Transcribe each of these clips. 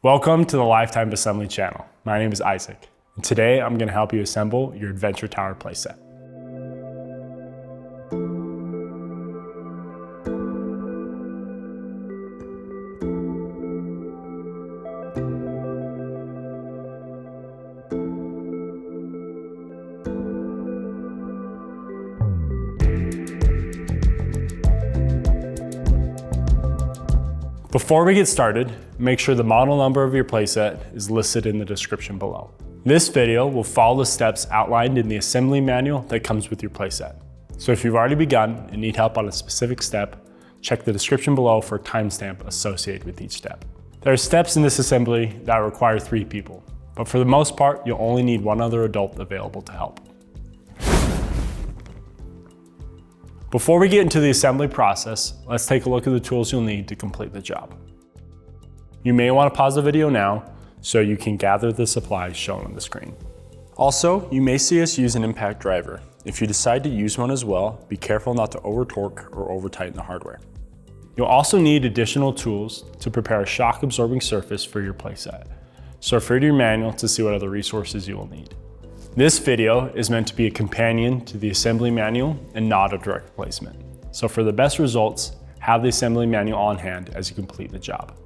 Welcome to the Lifetime Assembly channel. My name is Isaac, and today I'm going to help you assemble your Adventure Tower playset. Before we get started, make sure the model number of your playset is listed in the description below. This video will follow the steps outlined in the assembly manual that comes with your playset. So if you've already begun and need help on a specific step, check the description below for a timestamp associated with each step. There are steps in this assembly that require 3 people, but for the most part, you'll only need one other adult available to help. Before we get into the assembly process, let's take a look at the tools you'll need to complete the job. You may want to pause the video now so you can gather the supplies shown on the screen. Also, you may see us use an impact driver. If you decide to use one as well, be careful not to over-torque or over-tighten the hardware. You'll also need additional tools to prepare a shock absorbing surface for your playset. So refer to your manual to see what other resources you will need. This video is meant to be a companion to the assembly manual and not a direct replacement. So for the best results, have the assembly manual on hand as you complete the job.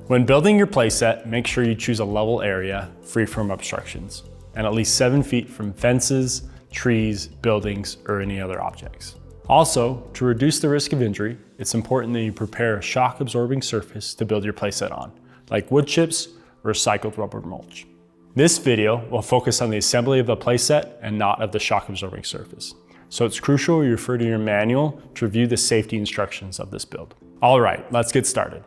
When building your playset, make sure you choose a level area free from obstructions and at least 7 feet from fences, trees, buildings, or any other objects. Also, to reduce the risk of injury, it's important that you prepare a shock absorbing surface to build your playset on, like wood chips or recycled rubber mulch. This video will focus on the assembly of the playset and not of the shock absorbing surface. So it's crucial you refer to your manual to review the safety instructions of this build. All right, let's get started.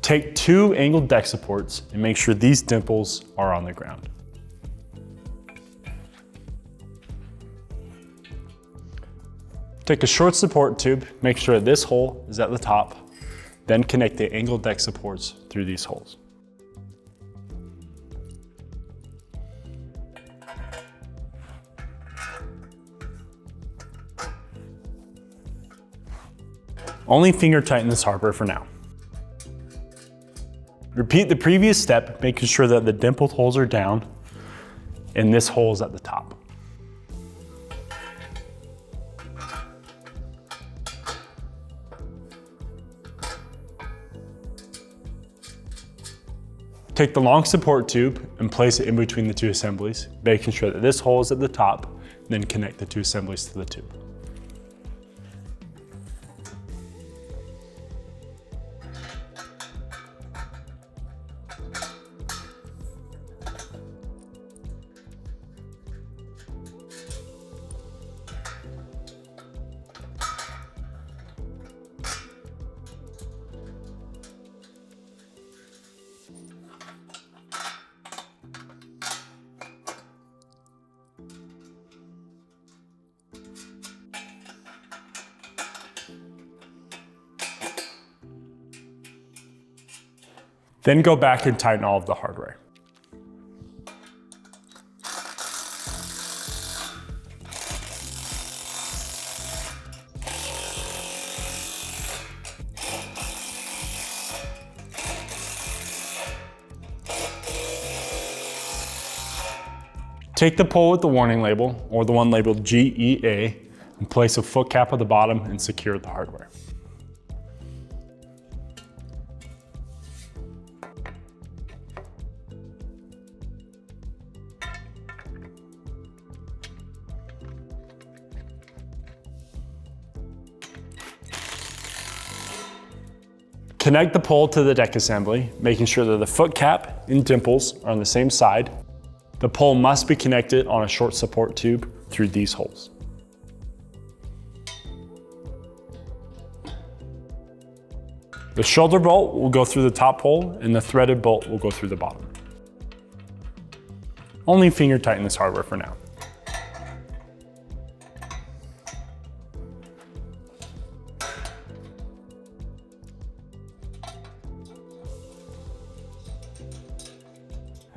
Take 2 angled deck supports and make sure these dimples are on the ground. Take a short support tube, make sure that this hole is at the top. Then connect the angled deck supports through these holes. Only finger tighten this hardware for now. Repeat the previous step, making sure that the dimpled holes are down and this hole is at the top. Take the long support tube and place it in between the 2 assemblies, making sure that this hole is at the top, then connect the 2 assemblies to the tube. Then go back and tighten all of the hardware. Take the pole with the warning label, or the one labeled GEA, and place a foot cap at the bottom and secure the hardware. Connect the pole to the deck assembly, making sure that the foot cap and dimples are on the same side. The pole must be connected on a short support tube through these holes. The shoulder bolt will go through the top hole and the threaded bolt will go through the bottom. Only finger tighten this hardware for now.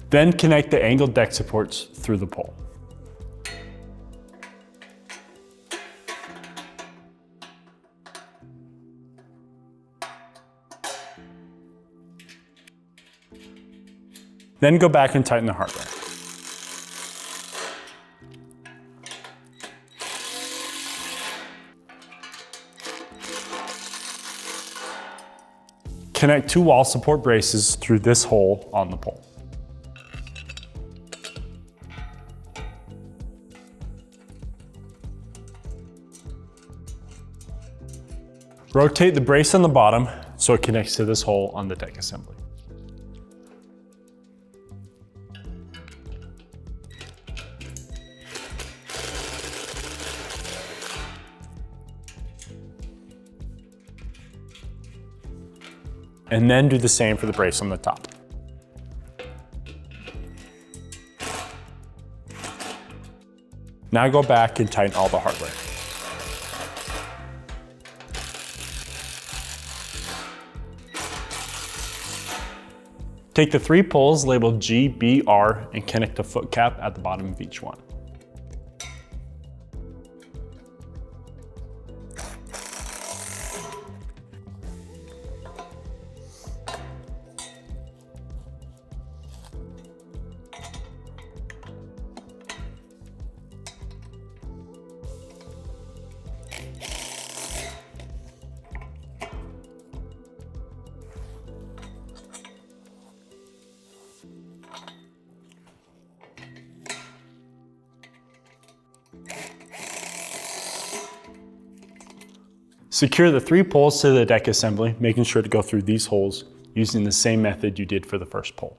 Then connect the angled deck supports through the pole. Then go back and tighten the hardware. Connect 2 wall support braces through this hole on the pole. Rotate the brace on the bottom so it connects to this hole on the deck assembly. And then do the same for the brace on the top. Now go back and tighten all the hardware. Take the 3 poles labeled G, B, R and connect a foot cap at the bottom of each one. Secure the 3 poles to the deck assembly, making sure to go through these holes using the same method you did for the first pole.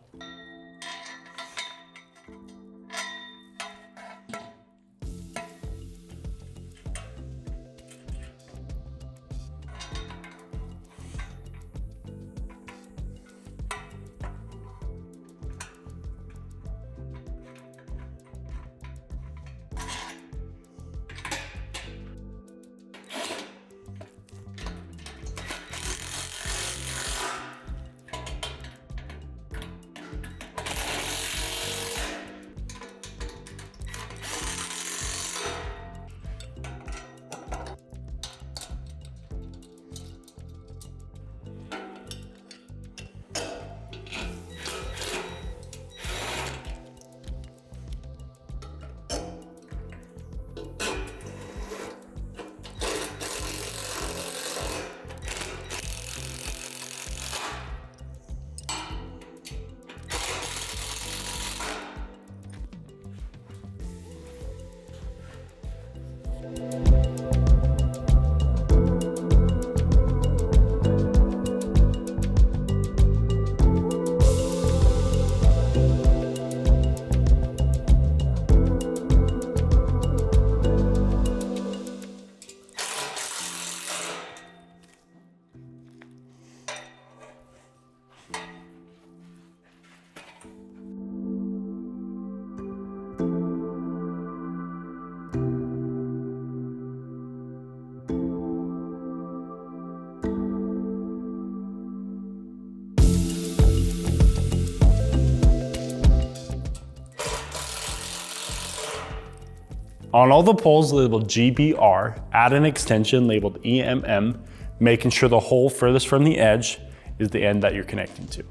On all the poles labeled GBR, add an extension labeled EMM, making sure the hole furthest from the edge is the end that you're connecting to.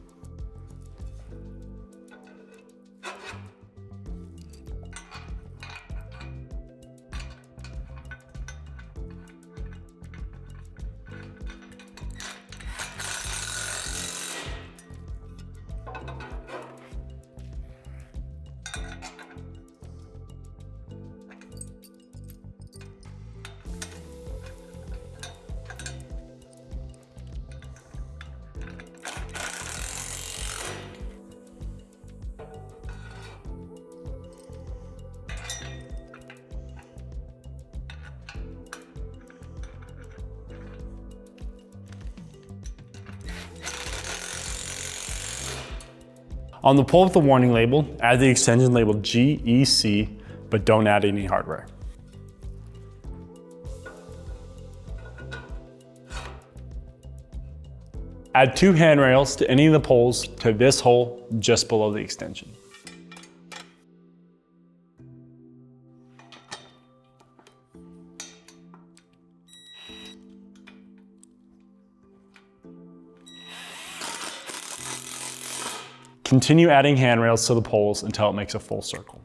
On the pole with the warning label, add the extension labeled GEC, but don't add any hardware. Add 2 handrails to any of the poles to this hole just below the extension. Continue adding handrails to the poles until it makes a full circle.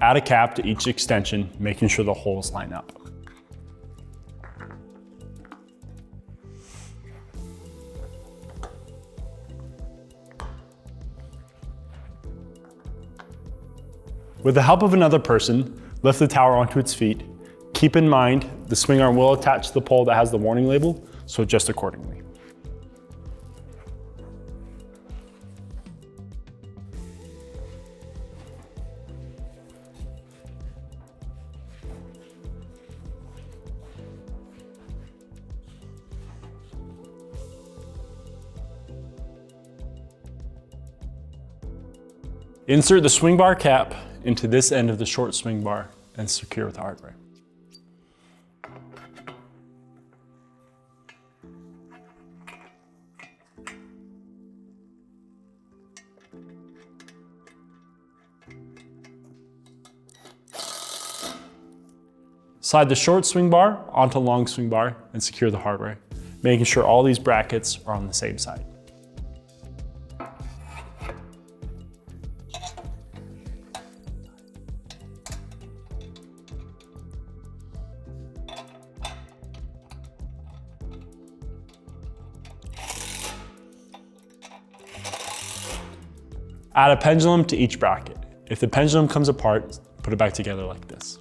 Add a cap to each extension, making sure the holes line up. With the help of another person, lift the tower onto its feet. Keep in mind, the swing arm will attach to the pole that has the warning label, so adjust accordingly. Insert the swing bar cap into this end of the short swing bar and secure with the hardware. Slide the short swing bar onto long swing bar and secure the hardware, making sure all these brackets are on the same side. Add a pendulum to each bracket. If the pendulum comes apart, put it back together like this.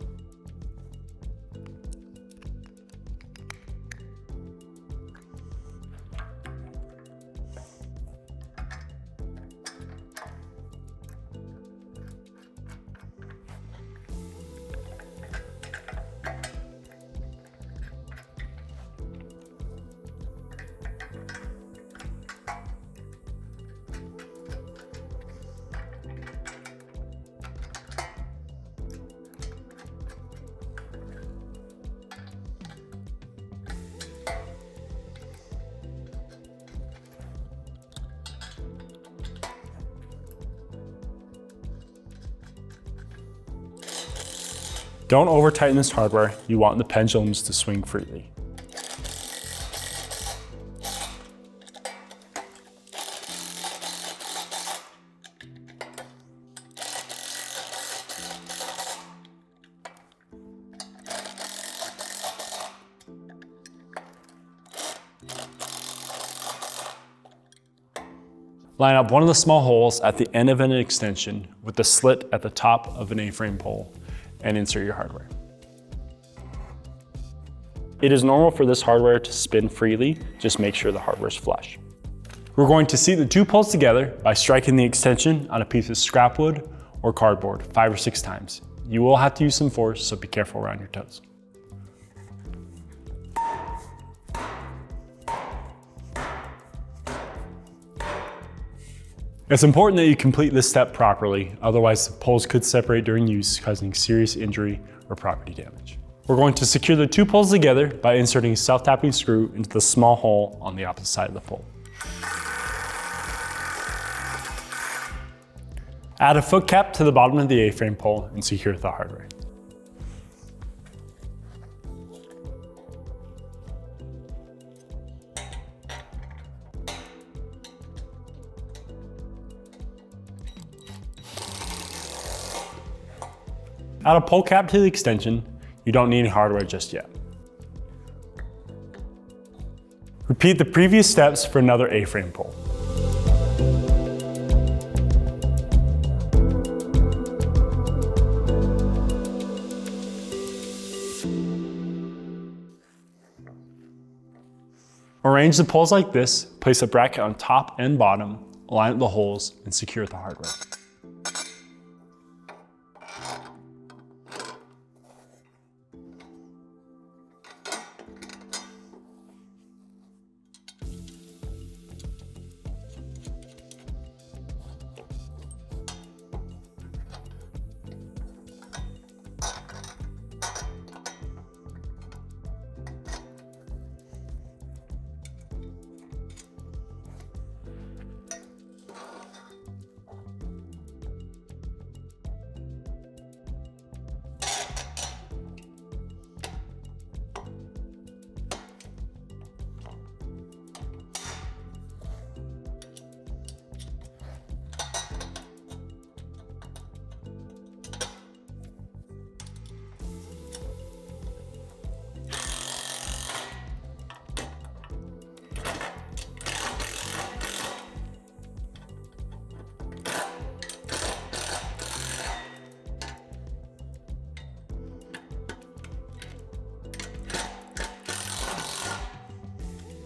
Don't over tighten this hardware. You want the pendulums to swing freely. Line up one of the small holes at the end of an extension with the slit at the top of an A-frame pole and insert your hardware. It is normal for this hardware to spin freely, just make sure the hardware is flush. We're going to seat the two poles together by striking the extension on a piece of scrap wood or cardboard 5 or 6 times. You will have to use some force, so be careful around your toes. It's important that you complete this step properly, otherwise the poles could separate during use, causing serious injury or property damage. We're going to secure the two poles together by inserting a self-tapping screw into the small hole on the opposite side of the pole. Add a foot cap to the bottom of the A-frame pole and secure with the hardware. Add a pole cap to the extension. You don't need any hardware just yet. Repeat the previous steps for another A-frame pole. Arrange the poles like this, place a bracket on top and bottom, line up the holes, and secure with the hardware.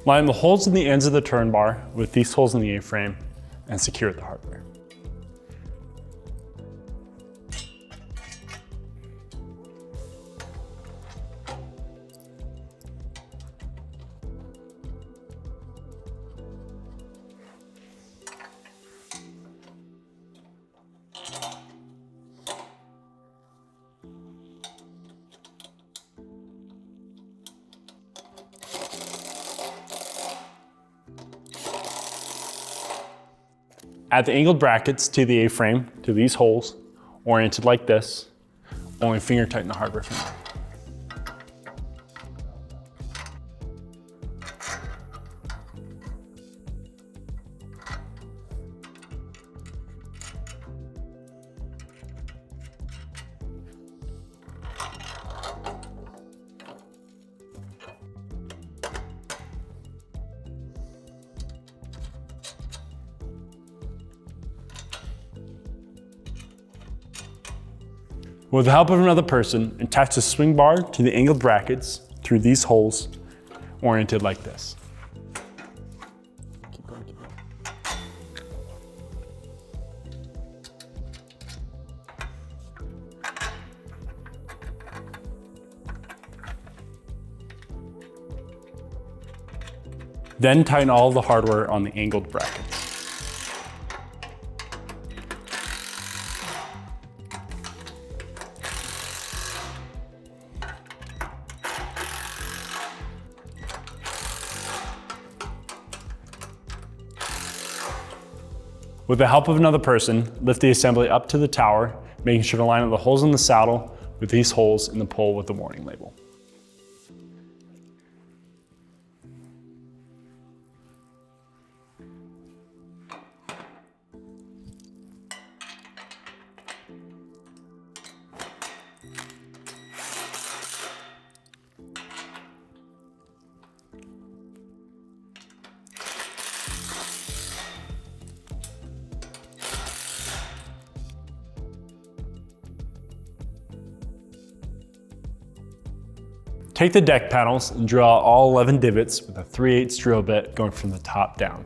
Line the holes in the ends of the turn bar with these holes in the A-frame and secure the hardware. Add the angled brackets to the A-frame to these holes, oriented like this. Only finger tighten the hardware from there. With the help of another person, attach the swing bar to the angled brackets through these holes, oriented like this. Keep going, keep going. Then tighten all the hardware on the angled brackets. With the help of another person, lift the assembly up to the tower, making sure to line up the holes in the saddle with these holes in the pole with the warning label. Take the deck panels and drill out all 11 divots with a 3/8 drill bit going from the top down.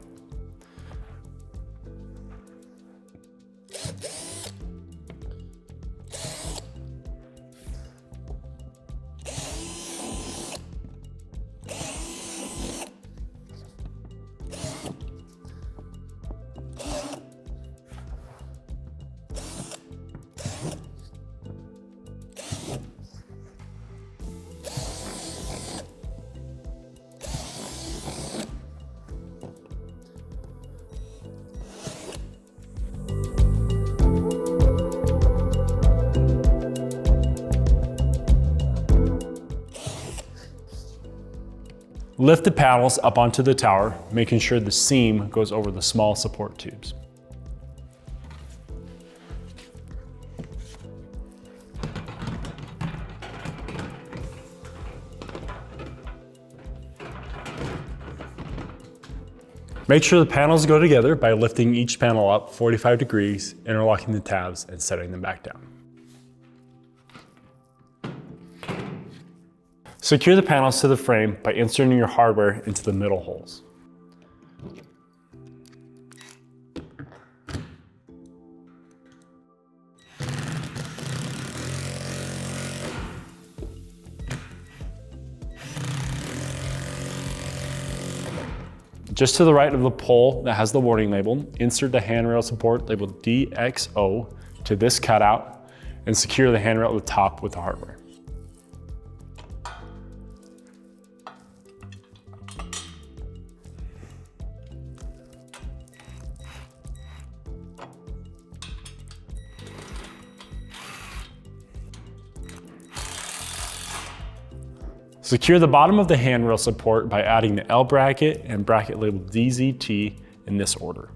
Lift the panels up onto the tower, making sure the seam goes over the small support tubes. Make sure the panels go together by lifting each panel up 45 degrees, interlocking the tabs, and setting them back down. Secure the panels to the frame by inserting your hardware into the middle holes. Just to the right of the pole that has the warning label, insert the handrail support labeled DXO to this cutout and secure the handrail at the top with the hardware. Secure the bottom of the handrail support by adding the L bracket and bracket labeled DZT in this order.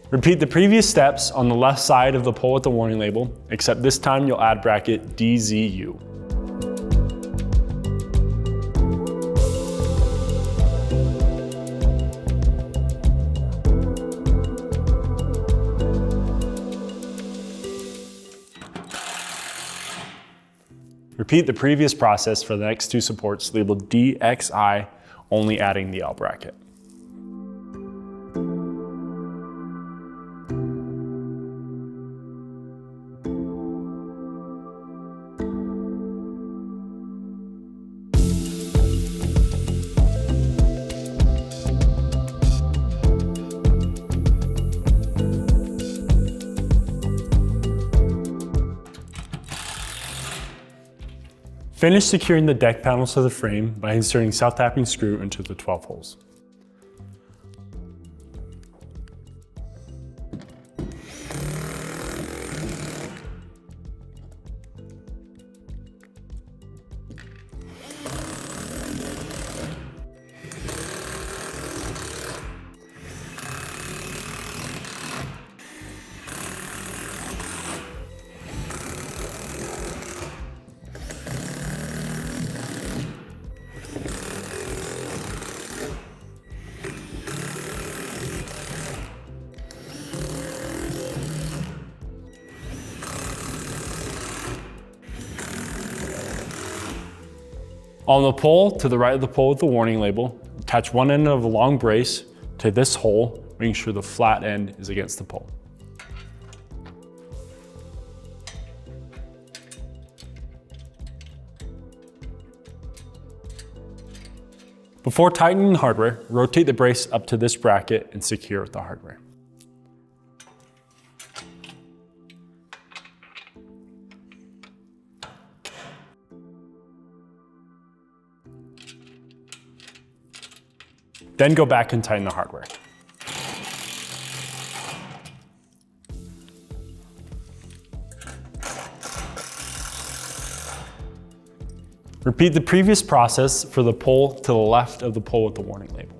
Repeat the previous steps on the left side of the pole with the warning label, except this time you'll add bracket DZU. Repeat the previous process for the next two supports labeled DXI, only adding the L bracket. Finish securing the deck panels to the frame by inserting self-tapping screw into the 12 holes. On the pole to the right of the pole with the warning label, attach one end of a long brace to this hole, making sure the flat end is against the pole. Before tightening the hardware, rotate the brace up to this bracket and secure with the hardware. Then go back and tighten the hardware. Repeat the previous process for the pole to the left of the pole with the warning label.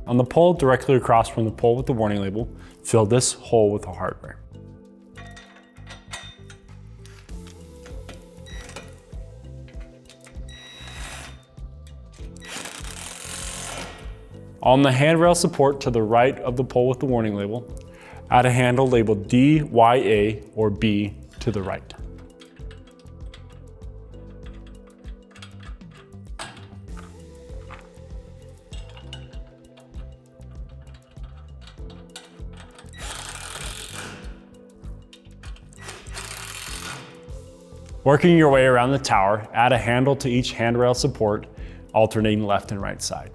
On the pole directly across from the pole with the warning label, fill this hole with the hardware. On the handrail support to the right of the pole with the warning label, add a handle labeled DYA or B to the right. Working your way around the tower, add a handle to each handrail support, alternating left and right side.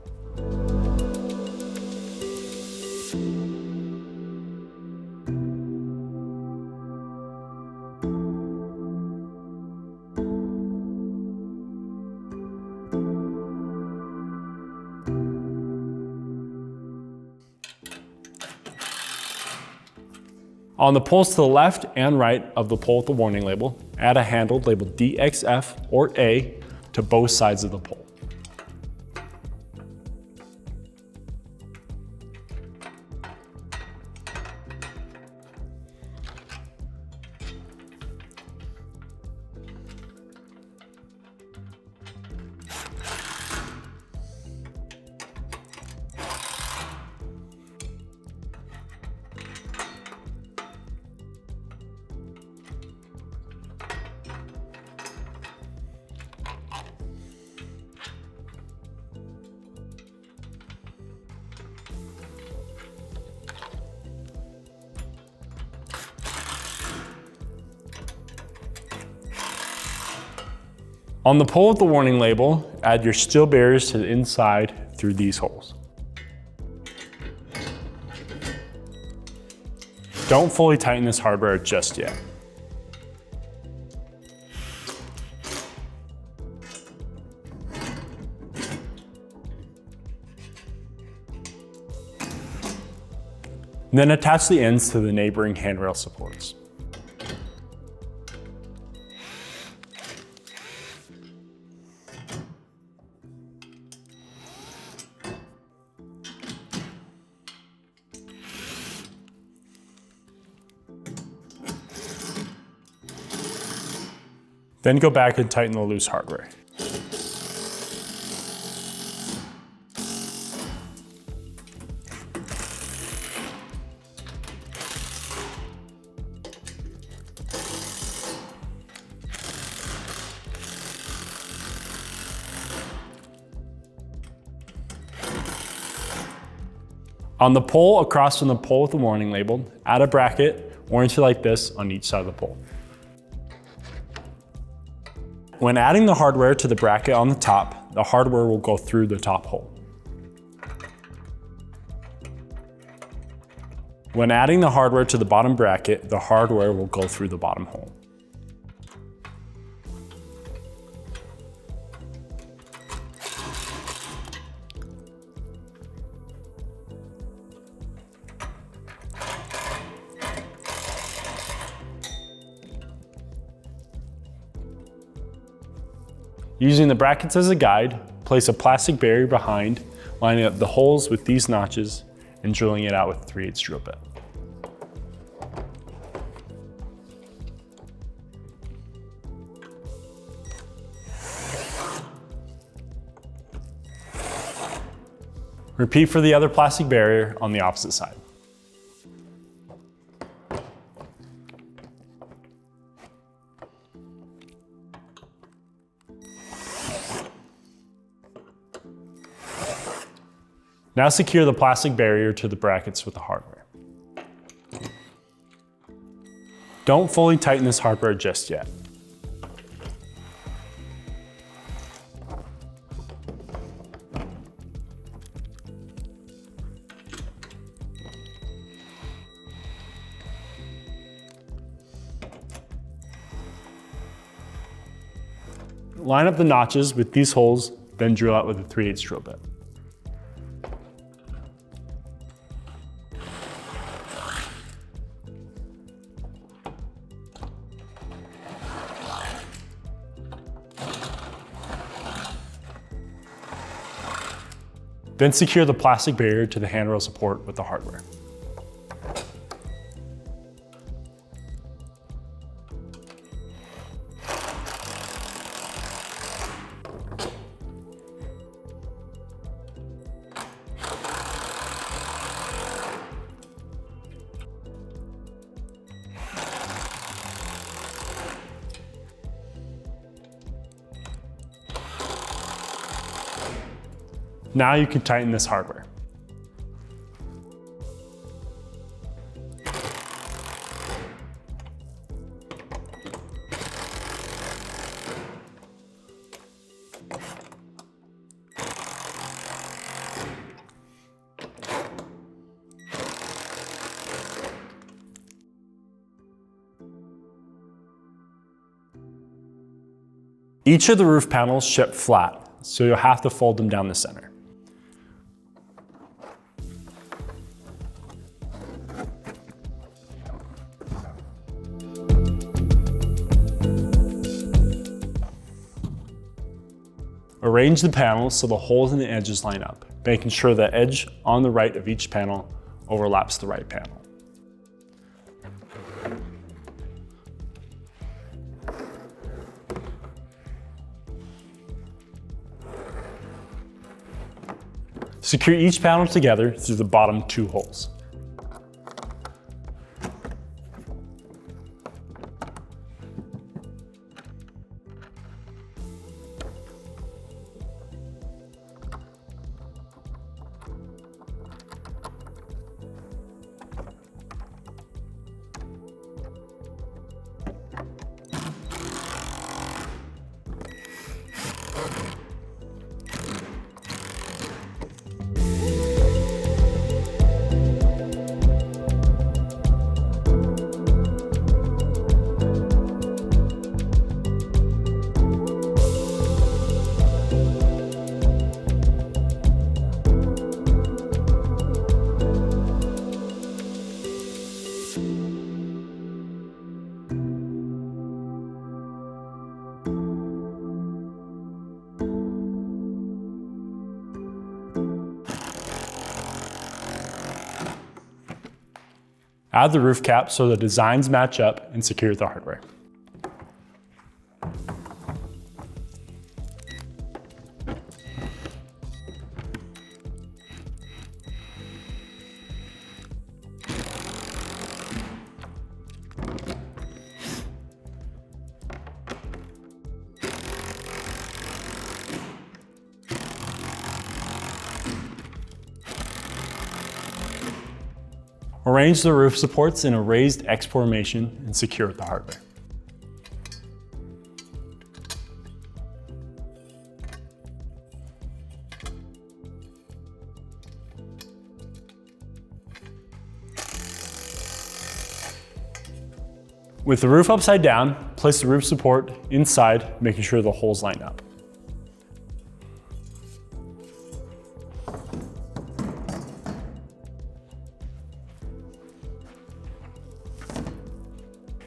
On the poles to the left and right of the pole with the warning label, add a handle labeled DXF or A to both sides of the pole. On the pole with the warning label, add your steel barriers to the inside through these holes. Don't fully tighten this hardware just yet. Then attach the ends to the neighboring handrail supports. Then go back and tighten the loose hardware. On the pole across from the pole with the warning label, add a bracket oriented like this on each side of the pole. When adding the hardware to the bracket on the top, the hardware will go through the top hole. When adding the hardware to the bottom bracket, the hardware will go through the bottom hole. Using the brackets as a guide, place a plastic barrier behind, lining up the holes with these notches and drilling it out with a 3/8 drill bit. Repeat for the other plastic barrier on the opposite side. Now secure the plastic barrier to the brackets with the hardware. Don't fully tighten this hardware just yet. Line up the notches with these holes, then drill out with a 3/8 drill bit. Then secure the plastic barrier to the handrail support with the hardware. Now you can tighten this hardware. Each of the roof panels ship flat, so you'll have to fold them down the center. Arrange the panels so the holes in the edges line up, making sure the edge on the right of each panel overlaps the right panel. Secure each panel together through the bottom 2 holes. Add the roof cap so the designs match up and secure the hardware. Arrange the roof supports in a raised X formation and secure the hardware. With the roof upside down, place the roof support inside, making sure the holes line up.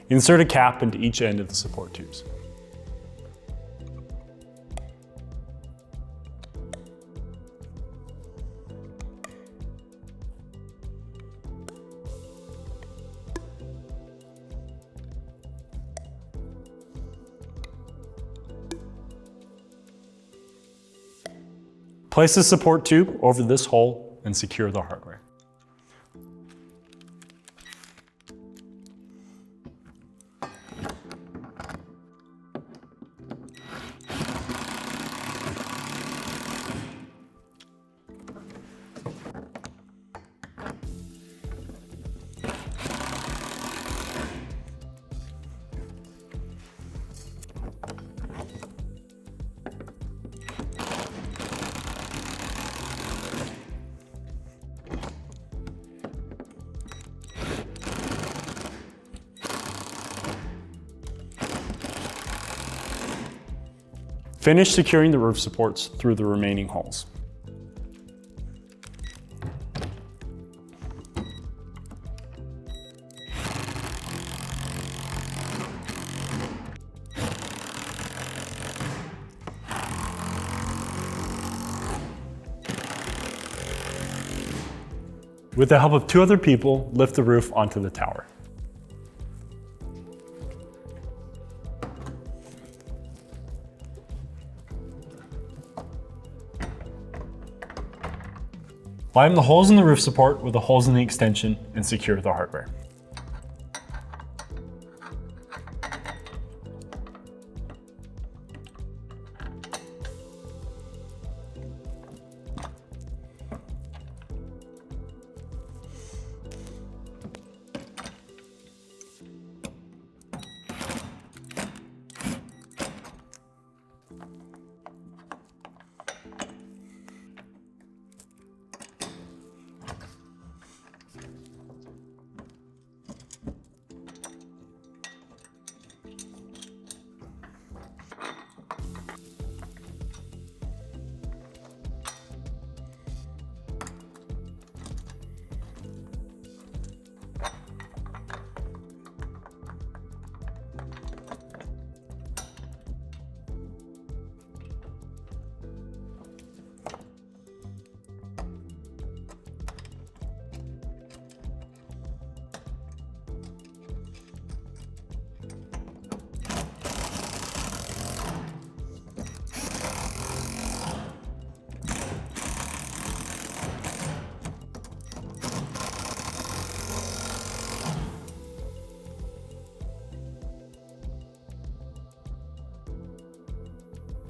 Insert a cap into each end of the support tubes. Place the support tube over this hole and secure the hardware. Finish securing the roof supports through the remaining holes. With the help of 2 other people, lift the roof onto the tower. Line the holes in the roof support with the holes in the extension and secure the hardware.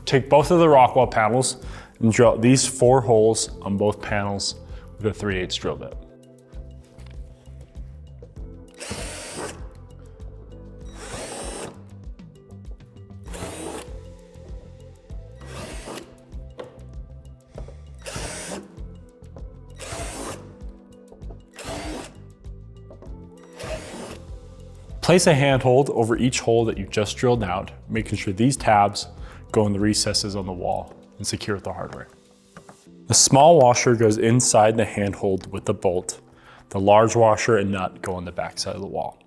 Take both of the Rockwell panels and drill out these 4 holes on both panels with a 3/8 drill bit. Place a handhold over each hole that you've just drilled out, making sure these tabs go in the recesses on the wall and secure the hardware. The small washer goes inside the handhold with the bolt. The large washer and nut go on the back side of the wall.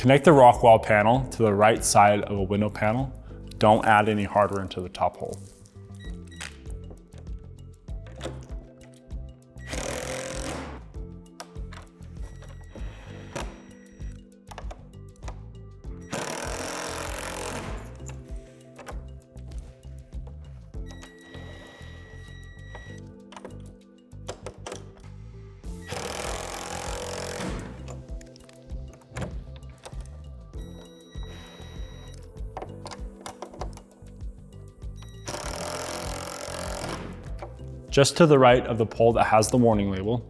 Connect the rock wall panel to the right side of a window panel. Don't add any hardware into the top hole. Just to the right of the pole that has the warning label,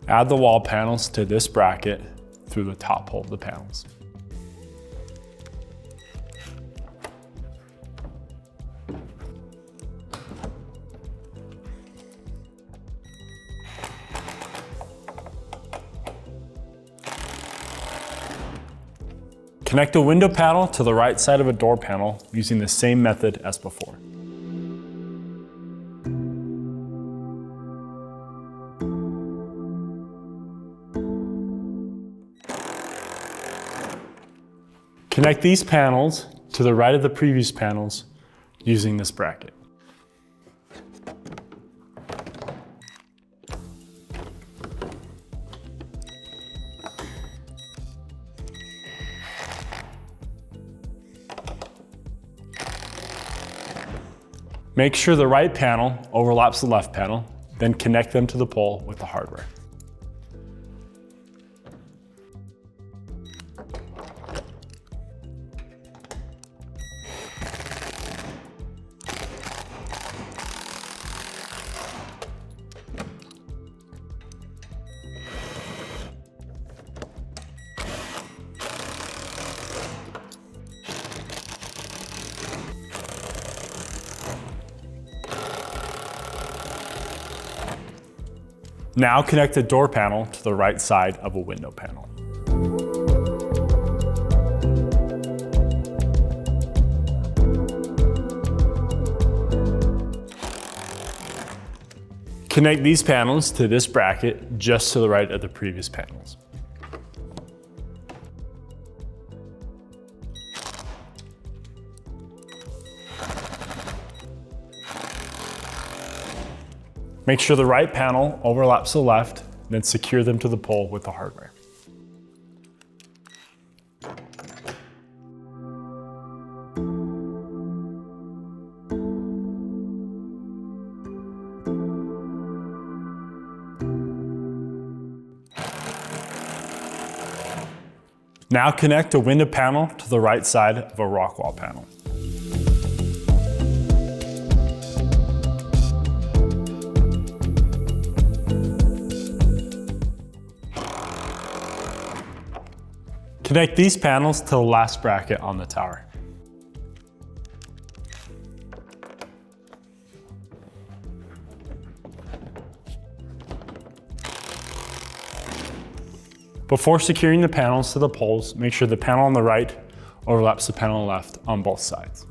add the wall panels to this bracket through the top hole of the panels. Connect a window panel to the right side of a door panel using the same method as before. Connect these panels to the right of the previous panels using this bracket. Make sure the right panel overlaps the left panel, then connect them to the pole with the hardware. Now connect the door panel to the right side of a window panel. Connect these panels to this bracket just to the right of the previous panels. Make sure the right panel overlaps the left, then secure them to the pole with the hardware. Now connect a window panel to the right side of a rock wall panel. Connect these panels to the last bracket on the tower. Before securing the panels to the poles, make sure the panel on the right overlaps the panel on the left on both sides.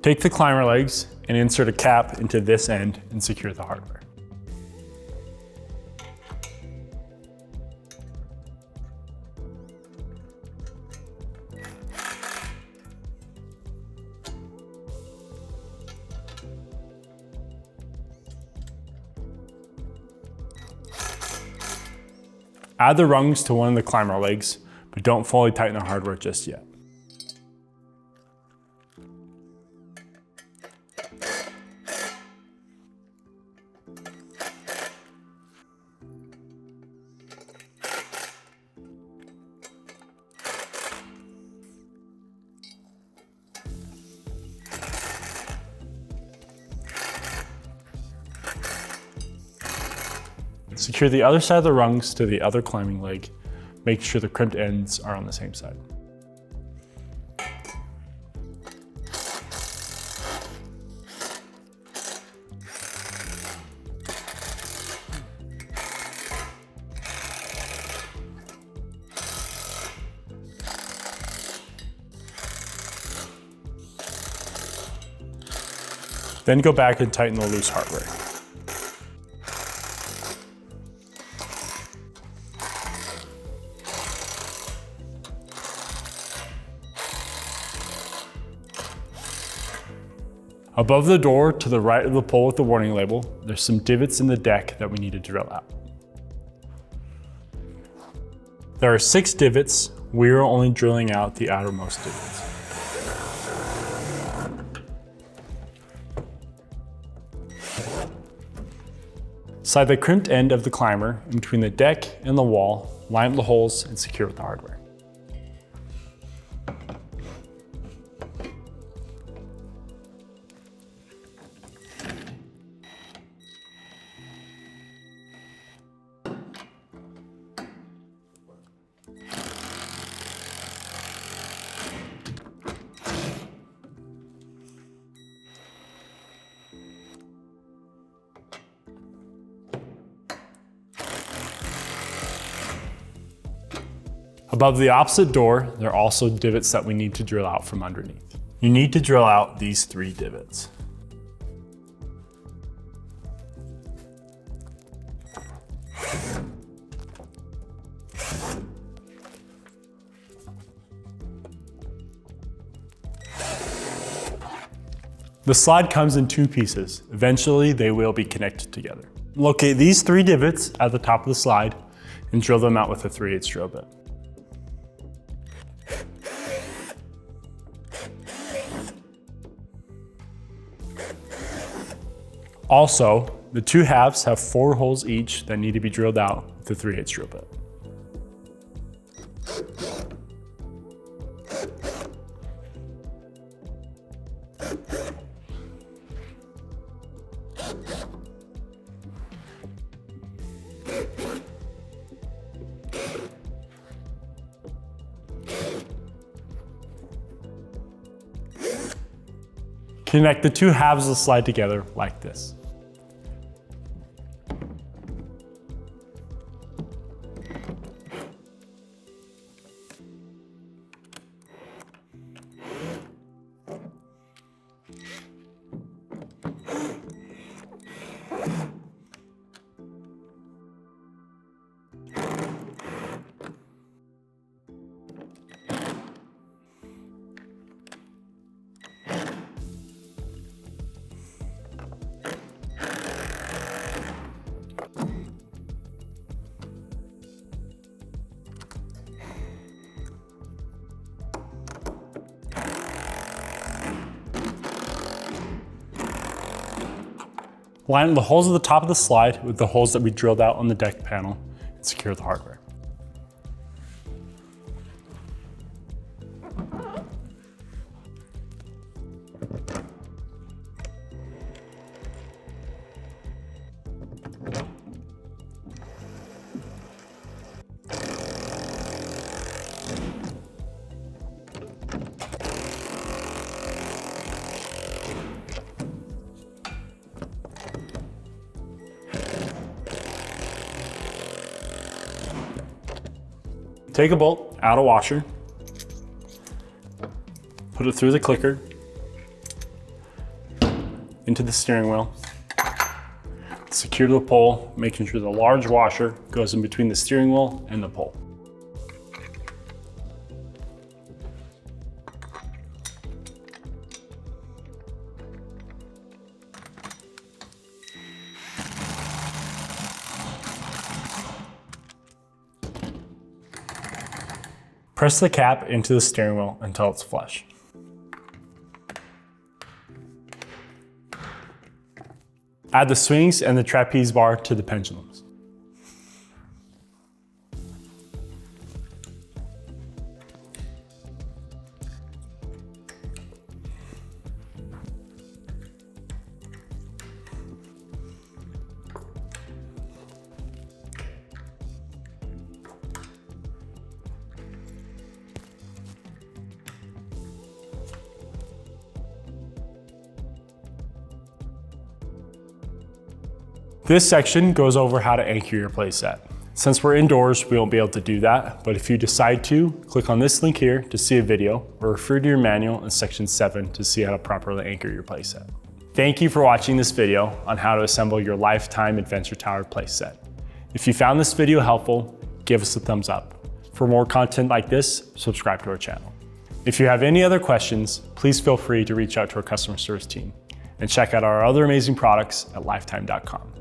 Take the climber legs and insert a cap into this end and secure the hardware. Add the rungs to one of the climber legs, but don't fully tighten the hardware just yet. Secure the other side of the rungs to the other climbing leg. Make sure the crimped ends are on the same side. Then go back and tighten the loose hardware. Above the door to the right of the pole with the warning label, there's some divots in the deck that we need to drill out. There are 6 divots. We are only drilling out the outermost divots. Slide the crimped end of the climber in between the deck and the wall, line up the holes, and secure with the hardware. Above the opposite door, there are also divots that we need to drill out from underneath. You need to drill out these 3 divots. The slide comes in 2 pieces. Eventually, they will be connected together. Locate these 3 divots at the top of the slide and drill them out with a 3/8 drill bit. Also, the 2 halves have 4 holes each that need to be drilled out with a 3/8 drill bit. Connect the 2 halves of the slide together like this. Line the holes at the top of the slide with the holes that we drilled out on the deck panel and secure the hardware. Take a bolt out of washer, put it through the clicker, into the steering wheel, secure the pole, making sure the large washer goes in between the steering wheel and the pole. Press the cap into the steering wheel until it's flush. Add the swings and the trapeze bar to the pendulums. This section goes over how to anchor your playset. Since we're indoors, we won't be able to do that, but if you decide to, click on this link here to see a video, or refer to your manual in section 7 to see how to properly anchor your playset. Thank you for watching this video on how to assemble your Lifetime Adventure Tower playset. If you found this video helpful, give us a thumbs up. For more content like this, subscribe to our channel. If you have any other questions, please feel free to reach out to our customer service team and check out our other amazing products at lifetime.com.